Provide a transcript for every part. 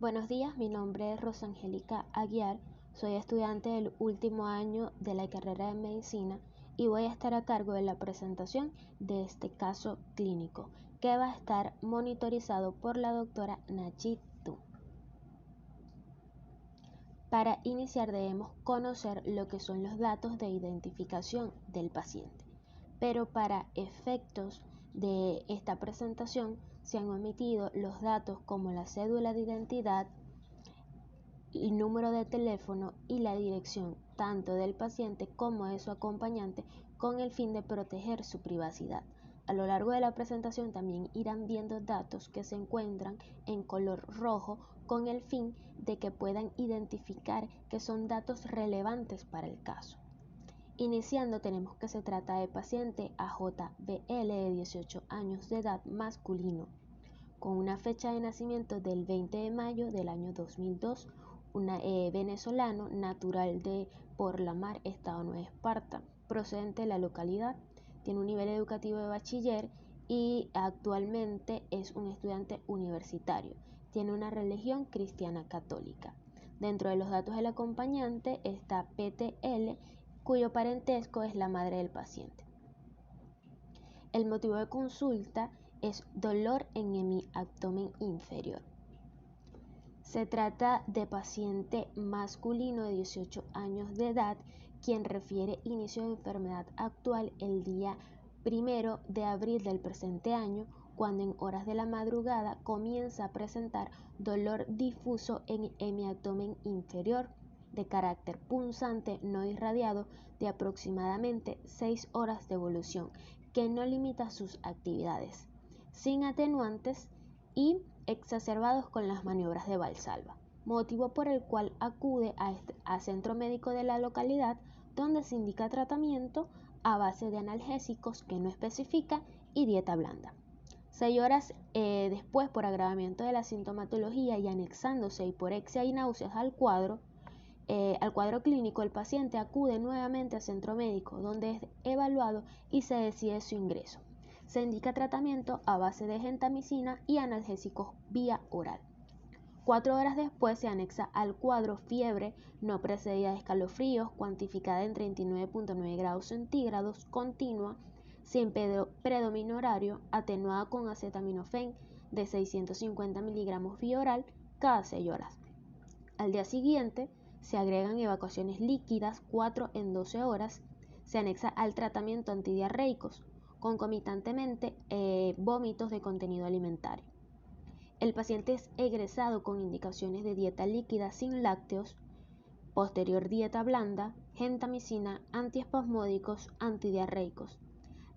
Buenos días, mi nombre es Rosangélica Aguiar, soy estudiante del último año de la carrera de medicina y voy a estar a cargo de la presentación de este caso clínico que va a estar monitorizado por la doctora Nachit Tu. Para iniciar debemos conocer lo que son los datos de identificación del paciente, pero para efectos de esta presentación se han omitido los datos como la cédula de identidad, el número de teléfono y la dirección tanto del paciente como de su acompañante con el fin de proteger su privacidad. A lo largo de la presentación también irán viendo datos que se encuentran en color rojo con el fin de que puedan identificar que son datos relevantes para el caso. Iniciando tenemos que se trata de paciente AJBL de 18 años de edad masculino, con una fecha de nacimiento del 20 de mayo del año 2002, venezolano, natural de Porlamar, Estado Nueva Esparta, procedente de la localidad, tiene un nivel educativo de bachiller y actualmente es un estudiante universitario, tiene una religión cristiana católica. Dentro de los datos del acompañante está PTL, cuyo parentesco es la madre del paciente. El motivo de consulta es dolor en mi abdomen inferior. Se trata de paciente masculino de 18 años de edad, quien refiere inicio de enfermedad actual el día 1 de abril del presente año, cuando en horas de la madrugada comienza a presentar dolor difuso en mi abdomen inferior, de carácter punzante no irradiado, de aproximadamente 6 horas de evolución, que no limita sus actividades, sin atenuantes y exacerbados con las maniobras de Valsalva, motivo por el cual acude a centro médico de la localidad, donde se indica tratamiento a base de analgésicos que no especifica y dieta blanda. 6 horas después, por agravamiento de la sintomatología y anexándose hiporexia y náuseas al cuadro clínico, el paciente acude nuevamente al centro médico, donde es evaluado y se decide su ingreso. Se indica tratamiento a base de gentamicina y analgésicos vía oral. 4 horas después se anexa al cuadro fiebre no precedida de escalofríos, cuantificada en 39.9 grados centígrados, continua, sin predominio horario, atenuada con acetaminofén de 650 miligramos vía oral cada 6 horas. Al día siguiente se agregan evacuaciones líquidas 4 en 12 horas, se anexa al tratamiento antidiarreicos, concomitantemente vómitos de contenido alimentario. El paciente es egresado con indicaciones de dieta líquida sin lácteos, posterior dieta blanda, gentamicina, antiespasmódicos, antidiarreicos.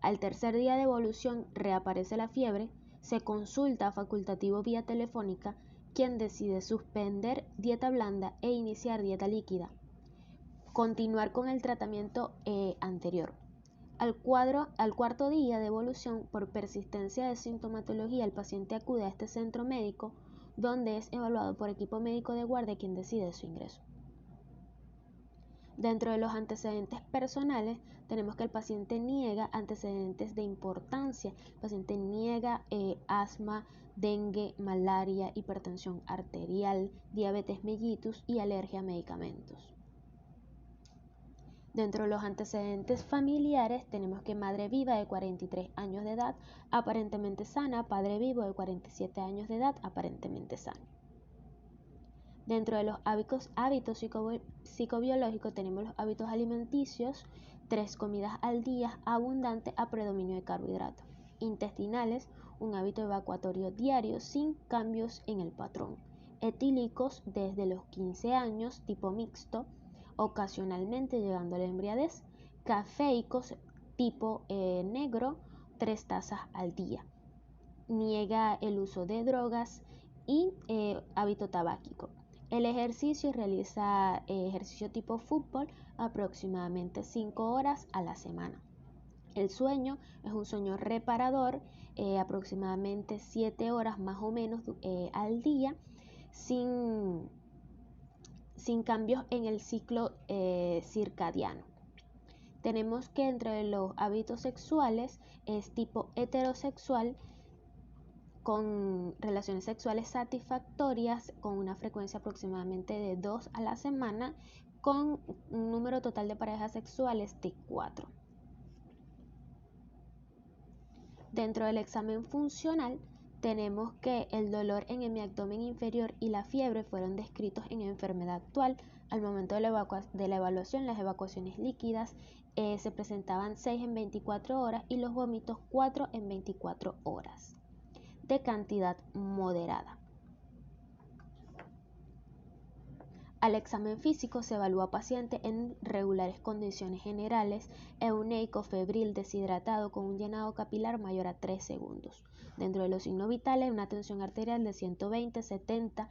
Al tercer día de evolución reaparece la fiebre, se consulta facultativo vía telefónica, quien decide suspender dieta blanda e iniciar dieta líquida, continuar con el tratamiento anterior. Al cuarto día de evolución, por persistencia de sintomatología, el paciente acude a este centro médico, donde es evaluado por equipo médico de guardia, quien decide su ingreso. Dentro de los antecedentes personales, tenemos que el paciente niega antecedentes de importancia. El paciente niega asma, dengue, malaria, hipertensión arterial, diabetes mellitus y alergia a medicamentos. Dentro de los antecedentes familiares tenemos que madre viva de 43 años de edad, aparentemente sana, padre vivo de 47 años de edad, aparentemente sano. Dentro de los hábitos psicobiológicos tenemos los hábitos alimenticios, 3 comidas al día, abundante a predominio de carbohidratos. Intestinales, un hábito evacuatorio diario sin cambios en el patrón. Etílicos desde los 15 años, tipo mixto, ocasionalmente llegando a la embriaguez. Cafeicos tipo negro, 3 tazas al día. Niega el uso de drogas y hábito tabáquico. El ejercicio realiza ejercicio tipo fútbol aproximadamente 5 horas a la semana. El sueño es un sueño reparador, aproximadamente 7 horas más o menos al día, sin cambios en el ciclo circadiano. Tenemos que entre los hábitos sexuales es tipo heterosexual, con relaciones sexuales satisfactorias con una frecuencia aproximadamente de 2 a la semana, con un número total de parejas sexuales de 4. Dentro del examen funcional tenemos que el dolor en mi abdomen inferior y la fiebre fueron descritos en enfermedad actual. Al momento de la evaluación, las evacuaciones líquidas se presentaban 6 en 24 horas y los vómitos 4 en 24 horas, de cantidad moderada. Al examen físico se evalúa paciente en regulares condiciones generales, euneico, febril, deshidratado, con un llenado capilar mayor a 3 segundos. Dentro de los signos vitales, una tensión arterial de 120-70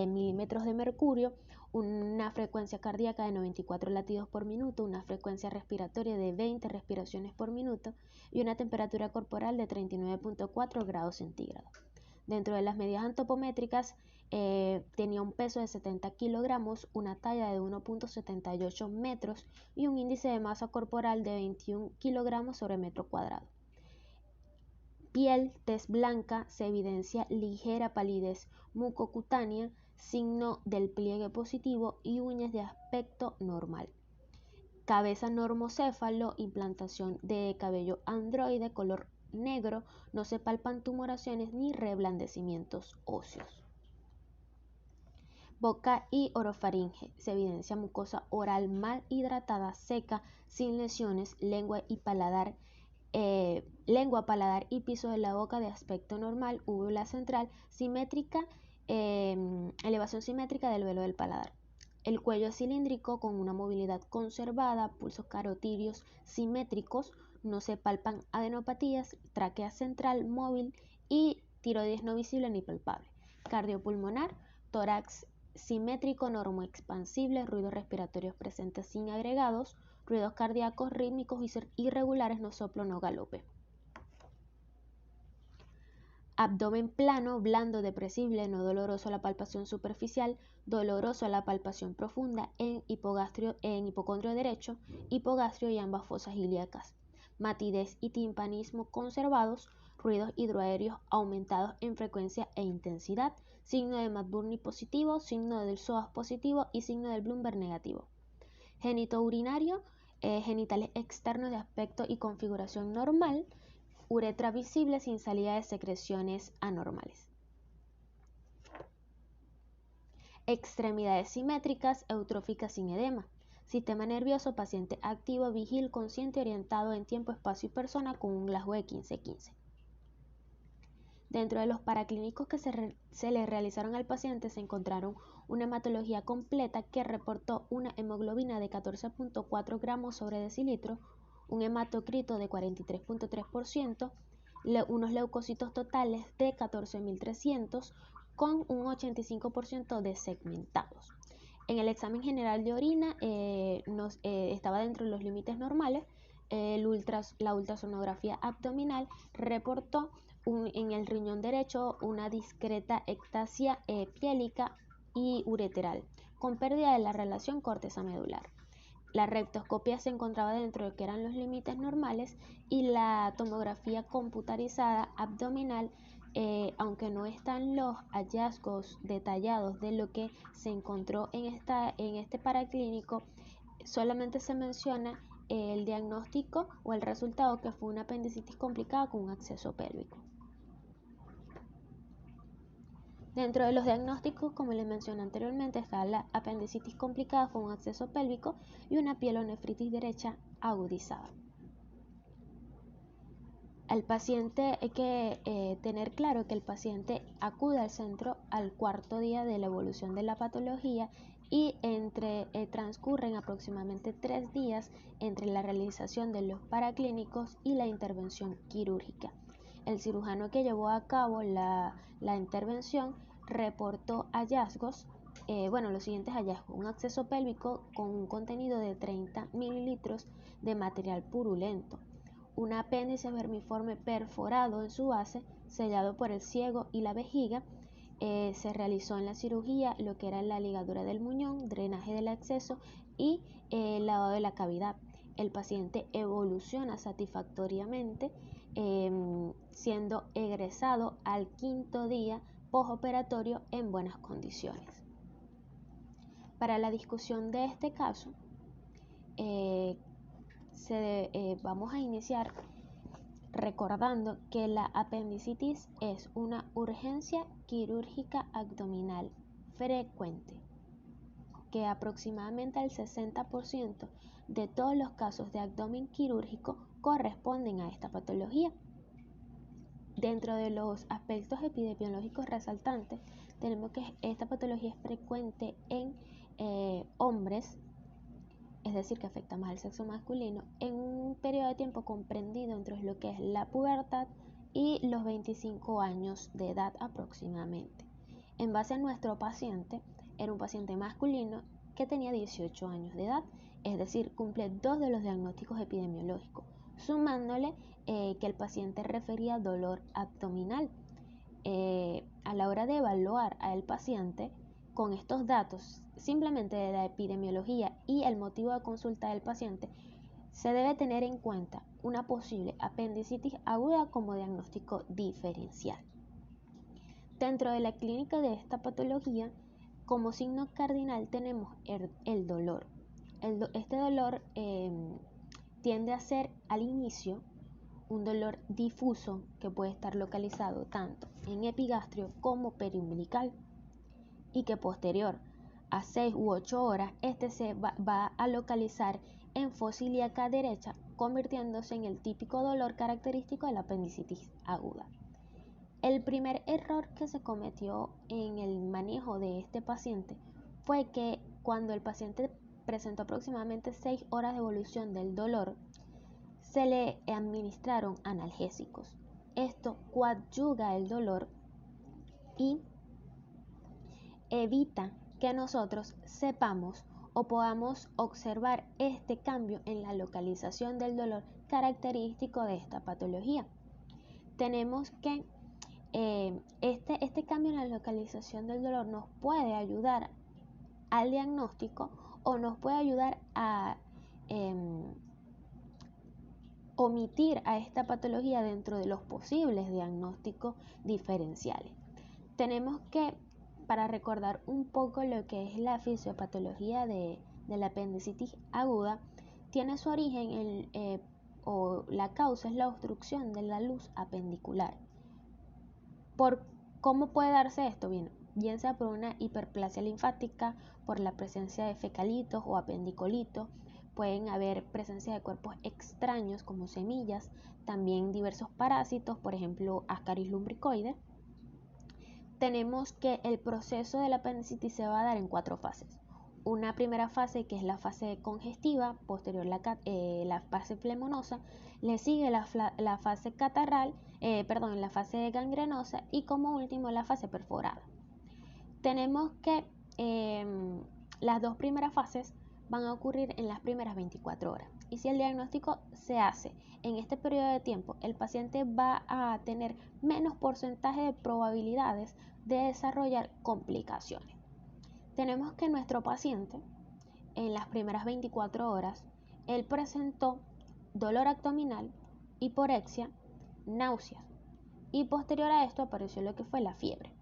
milímetros de mercurio, una frecuencia cardíaca de 94 latidos por minuto, una frecuencia respiratoria de 20 respiraciones por minuto y una temperatura corporal de 39.4 grados centígrados. Dentro de las medidas antropométricas, tenía un peso de 70 kilogramos, una talla de 1.78 metros y un índice de masa corporal de 21 kilogramos sobre metro cuadrado. Piel, tez blanca, se evidencia ligera palidez mucocutánea, signo del pliegue positivo y uñas de aspecto normal. Cabeza normocéfalo, implantación de cabello androide, color negro, no se palpan tumoraciones ni reblandecimientos óseos. Boca y orofaringe, se evidencia mucosa oral mal hidratada, seca, sin lesiones, lengua, paladar y piso de la boca de aspecto normal, úvula central, simétrica, elevación simétrica del velo del paladar. El cuello es cilíndrico con una movilidad conservada, pulsos carotídeos simétricos, no se palpan adenopatías, tráquea central móvil y tiroides no visible ni palpable. Cardiopulmonar, tórax simétrico normoexpansible, ruidos respiratorios presentes sin agregados, ruidos cardíacos rítmicos irregulares, no soplo, no galope. Abdomen plano, blando, depresible, no doloroso a la palpación superficial, doloroso a la palpación profunda en hipocondrio derecho, hipogastrio y ambas fosas ilíacas. Matidez y timpanismo conservados, ruidos hidroaéreos aumentados en frecuencia e intensidad, signo de McBurney positivo, signo del psoas positivo y signo del Bloomberg negativo. Genitourinario, genitales externos de aspecto y configuración normal, uretra visible sin salida de secreciones anormales. Extremidades simétricas, eutróficas sin edema. Sistema nervioso, paciente activo, vigil, consciente, orientado en tiempo, espacio y persona con un Glasgow de 15-15. Dentro de los paraclínicos que se le realizaron al paciente se encontraron una hematología completa que reportó una hemoglobina de 14.4 gramos sobre decilitro, un hematocrito de 43.3%, unos leucocitos totales de 14.300 con un 85% de segmentados. En el examen general de orina estaba dentro de los límites normales. La ultrasonografía abdominal reportó en el riñón derecho una discreta ectasia piélica y ureteral, con pérdida de la relación corteza medular. La rectoscopia se encontraba dentro de lo que eran los límites normales y la tomografía computarizada abdominal, aunque no están los hallazgos detallados de lo que se encontró en este paraclínico, solamente se menciona el diagnóstico o el resultado, que fue una apendicitis complicada con un acceso pélvico. Dentro de los diagnósticos, como les mencioné anteriormente, está la apendicitis complicada con un acceso pélvico y una pielonefritis derecha agudizada. Al paciente hay que tener claro que el paciente acude al centro al cuarto día de la evolución de la patología y transcurren aproximadamente 3 días entre la realización de los paraclínicos y la intervención quirúrgica. El cirujano que llevó a cabo la intervención reportó hallazgos, los siguientes hallazgos: un acceso pélvico con un contenido de 30 mililitros de material purulento, un apéndice vermiforme perforado en su base, sellado por el ciego y la vejiga. Se realizó en la cirugía lo que era la ligadura del muñón, drenaje del acceso y lavado de la cavidad. El paciente evoluciona satisfactoriamente siendo egresado al 5.º día postoperatorio en buenas condiciones. Para la discusión de este caso, vamos a iniciar recordando que la apendicitis es una urgencia quirúrgica abdominal frecuente, que aproximadamente el 60% de todos los casos de abdomen quirúrgico corresponden a esta patología. Dentro de los aspectos epidemiológicos resaltantes, tenemos que esta patología es frecuente en hombres, es decir, que afecta más al sexo masculino, en un periodo de tiempo comprendido entre lo que es la pubertad y los 25 años de edad aproximadamente. En base a nuestro paciente, era un paciente masculino que tenía 18 años de edad, es decir, cumple 2 de los diagnósticos epidemiológicos, sumándole que el paciente refería dolor abdominal. A la hora de evaluar al paciente con estos datos, simplemente de la epidemiología y el motivo de consulta del paciente, se debe tener en cuenta una posible apendicitis aguda como diagnóstico diferencial. Dentro de la clínica de esta patología, como signo cardinal tenemos el dolor. Este dolor tiende a ser al inicio un dolor difuso que puede estar localizado tanto en epigastrio como periumbilical, y que posterior a 6 u 8 horas este se va a localizar en fosa ilíaca derecha, convirtiéndose en el típico dolor característico de la apendicitis aguda. El primer error que se cometió en el manejo de este paciente fue que cuando el paciente presentó aproximadamente 6 horas de evolución del dolor, se le administraron analgésicos. Esto coadyuva el dolor y evita que nosotros sepamos o podamos observar este cambio en la localización del dolor característico de esta patología. Tenemos que este cambio en la localización del dolor nos puede ayudar al diagnóstico o nos puede ayudar a omitir a esta patología dentro de los posibles diagnósticos diferenciales. Tenemos que, para recordar un poco lo que es la fisiopatología de la apendicitis aguda, tiene su origen o la causa es la obstrucción de la luz apendicular. ¿Cómo puede darse esto? Bien sea por una hiperplasia linfática, por la presencia de fecalitos o apendicolitos. Pueden haber presencia de cuerpos extraños como semillas, también diversos parásitos, por ejemplo Ascaris lumbricoides. Tenemos que el proceso de la apendicitis se va a dar en 4 fases. Una primera fase que es la fase congestiva, posterior la fase flemonosa, le sigue la fase catarral, la fase gangrenosa y como último la fase perforada. Tenemos que las 2 primeras fases van a ocurrir en las primeras 24 horas. Y si el diagnóstico se hace en este periodo de tiempo, el paciente va a tener menos porcentaje de probabilidades de desarrollar complicaciones. Tenemos que nuestro paciente, en las primeras 24 horas, él presentó dolor abdominal, hiporexia, náuseas, y posterior a esto apareció lo que fue la fiebre.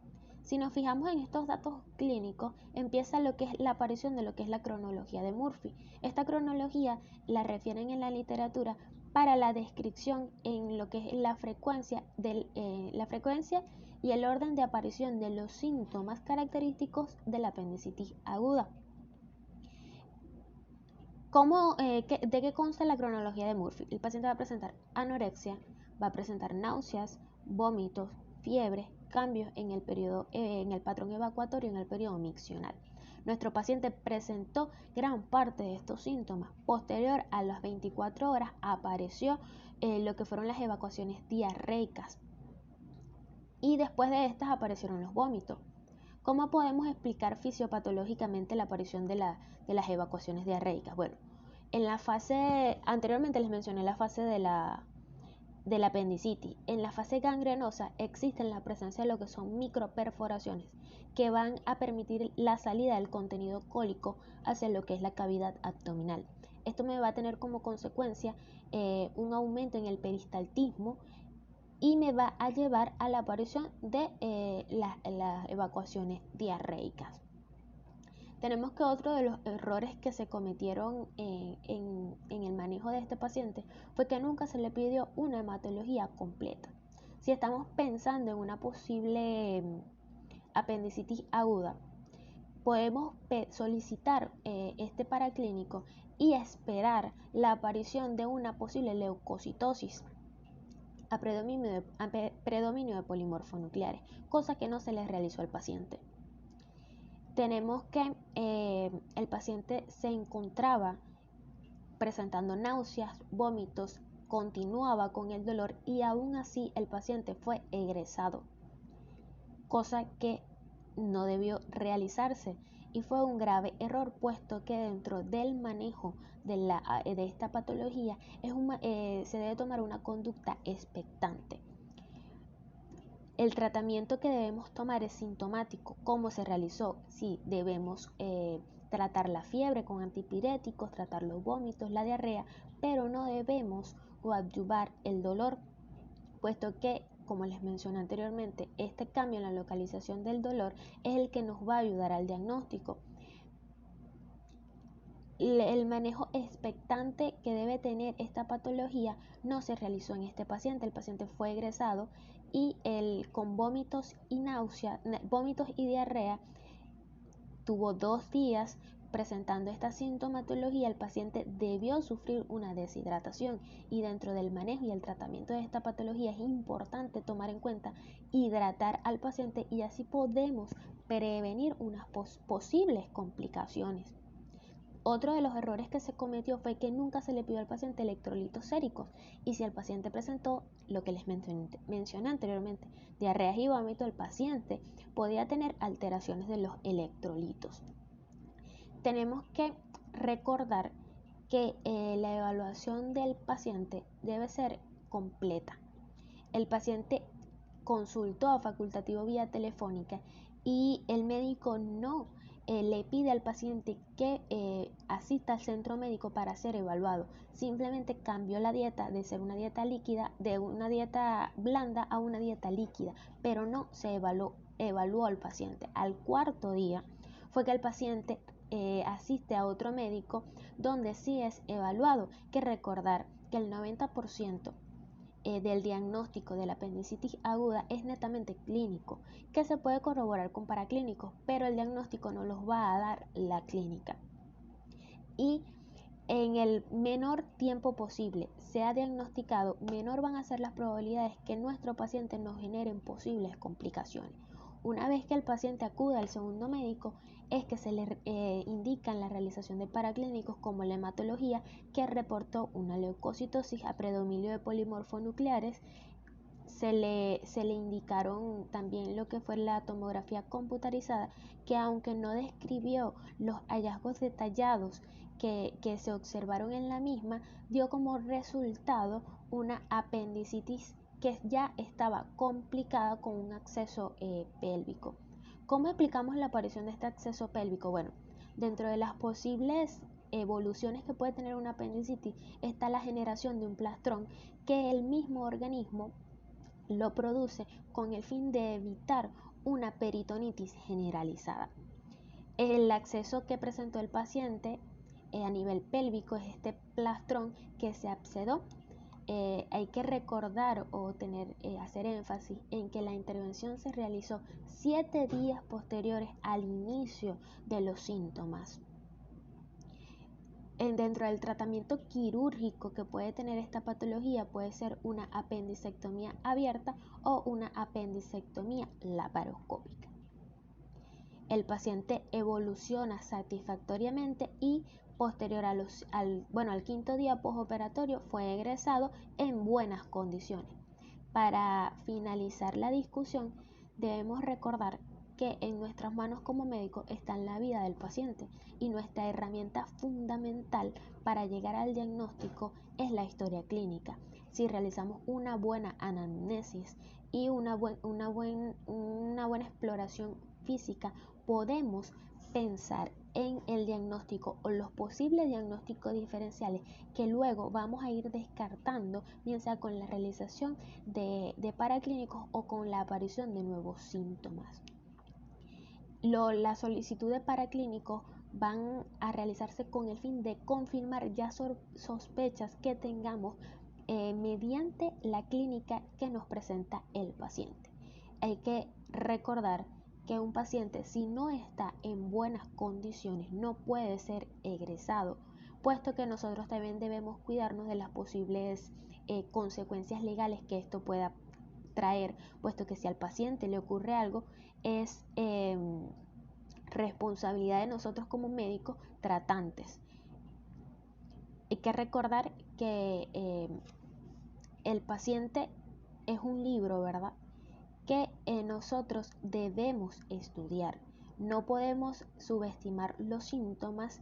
Si nos fijamos en estos datos clínicos, empieza lo que es la aparición de lo que es la cronología de Murphy. Esta cronología la refieren en la literatura para la descripción en lo que es la frecuencia y el orden de aparición de los síntomas característicos de la apendicitis aguda. ¿De qué consta la cronología de Murphy? El paciente va a presentar anorexia, va a presentar náuseas, vómitos, fiebre, cambios en el patrón evacuatorio en el periodo miccional. Nuestro paciente presentó gran parte de estos síntomas. Posterior a las 24 horas apareció lo que fueron las evacuaciones diarreicas. Y después de estas aparecieron los vómitos. ¿Cómo podemos explicar fisiopatológicamente la aparición de las evacuaciones diarreicas? Bueno, anteriormente les mencioné la fase de la apendicitis. En la fase gangrenosa existe la presencia de lo que son microperforaciones que van a permitir la salida del contenido cólico hacia lo que es la cavidad abdominal. Esto me va a tener como consecuencia un aumento en el peristaltismo y me va a llevar a la aparición de las evacuaciones diarreicas. Tenemos que otro de los errores que se cometieron en el manejo de este paciente fue que nunca se le pidió una hematología completa. Si estamos pensando en una posible apendicitis aguda, podemos solicitar este paraclínico y esperar la aparición de una posible leucocitosis a predominio de polimorfonucleares, cosa que no se le realizó al paciente. Tenemos que el paciente se encontraba presentando náuseas, vómitos, continuaba con el dolor y aún así el paciente fue egresado, cosa que no debió realizarse y fue un grave error, puesto que dentro del manejo de esta patología se debe tomar una conducta expectante. El tratamiento que debemos tomar es sintomático, cómo se realizó, si debemos tratar la fiebre con antipiréticos, tratar los vómitos, la diarrea, pero no debemos coadyuvar el dolor, puesto que, como les mencioné anteriormente, este cambio en la localización del dolor es el que nos va a ayudar al diagnóstico. El manejo expectante que debe tener esta patología no se realizó en este paciente. El paciente fue egresado y con vómitos y náusea, vómitos y diarrea, tuvo 2 días presentando esta sintomatología. El paciente debió sufrir una deshidratación y dentro del manejo y el tratamiento de esta patología es importante tomar en cuenta hidratar al paciente y así podemos prevenir unas posibles complicaciones. Otro de los errores que se cometió fue que nunca se le pidió al paciente electrolitos séricos y si el paciente presentó lo que les mencioné anteriormente, diarreas y vómito, el paciente podía tener alteraciones de los electrolitos. Tenemos que recordar que la evaluación del paciente debe ser completa. El paciente consultó a facultativo vía telefónica y el médico no le pide al paciente que asista al centro médico para ser evaluado. Simplemente cambió la dieta de ser una dieta líquida, de una dieta blanda a una dieta líquida, pero no se evaluó al paciente. Al 4.º día fue que el paciente asiste a otro médico donde sí es evaluado. Que recordar que el 90% del diagnóstico de la apendicitis aguda es netamente clínico, que se puede corroborar con paraclínicos, pero el diagnóstico no los va a dar la clínica. Y en el menor tiempo posible sea diagnosticado, menor van a ser las probabilidades que nuestro paciente nos generen posibles complicaciones. Una vez que el paciente acude al segundo médico, es que se le indica la realización de paraclínicos como la hematología, que reportó una leucocitosis a predominio de polimorfonucleares. Se le indicaron también lo que fue la tomografía computarizada, que aunque no describió los hallazgos detallados que se observaron en la misma, dio como resultado una apendicitis que ya estaba complicada con un acceso pélvico. ¿Cómo explicamos la aparición de este acceso pélvico? Bueno, dentro de las posibles evoluciones que puede tener una apendicitis está la generación de un plastrón que el mismo organismo lo produce con el fin de evitar una peritonitis generalizada. El acceso que presentó el paciente a nivel pélvico es este plastrón que se abscedó. Hay que recordar o hacer énfasis en que la intervención se realizó 7 días posteriores al inicio de los síntomas. Dentro del tratamiento quirúrgico que puede tener esta patología puede ser una apendicectomía abierta o una apendicectomía laparoscópica. El paciente evoluciona satisfactoriamente y posterior al 5.º día postoperatorio fue egresado en buenas condiciones. Para finalizar la discusión, debemos recordar que en nuestras manos como médicos está la vida del paciente y nuestra herramienta fundamental para llegar al diagnóstico es la historia clínica. Si realizamos una buena anamnesis y una buena exploración física, podemos pensar en el diagnóstico o los posibles diagnósticos diferenciales que luego vamos a ir descartando, bien sea con la realización de paraclínicos o con la aparición de nuevos síntomas. La solicitud de paraclínicos van a realizarse con el fin de confirmar ya sospechas que tengamos mediante la clínica que nos presenta el paciente. Hay que recordar que un paciente, si no está en buenas condiciones, no puede ser egresado, puesto que nosotros también debemos cuidarnos de las posibles consecuencias legales que esto pueda traer, puesto que si al paciente le ocurre algo, es responsabilidad de nosotros como médicos tratantes. Hay que recordar que el paciente es un libro, ¿verdad?, que nosotros debemos estudiar. No podemos subestimar los síntomas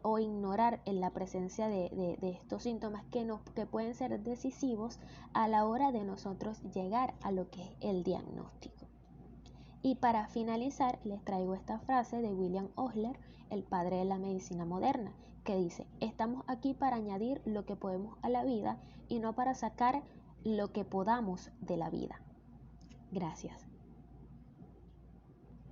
o ignorar en la presencia de estos síntomas que pueden ser decisivos a la hora de nosotros llegar a lo que es el diagnóstico. Y para finalizar, les traigo esta frase de William Osler, el padre de la medicina moderna, que dice: estamos aquí para añadir lo que podemos a la vida y no para sacar lo que podamos de la vida. Gracias.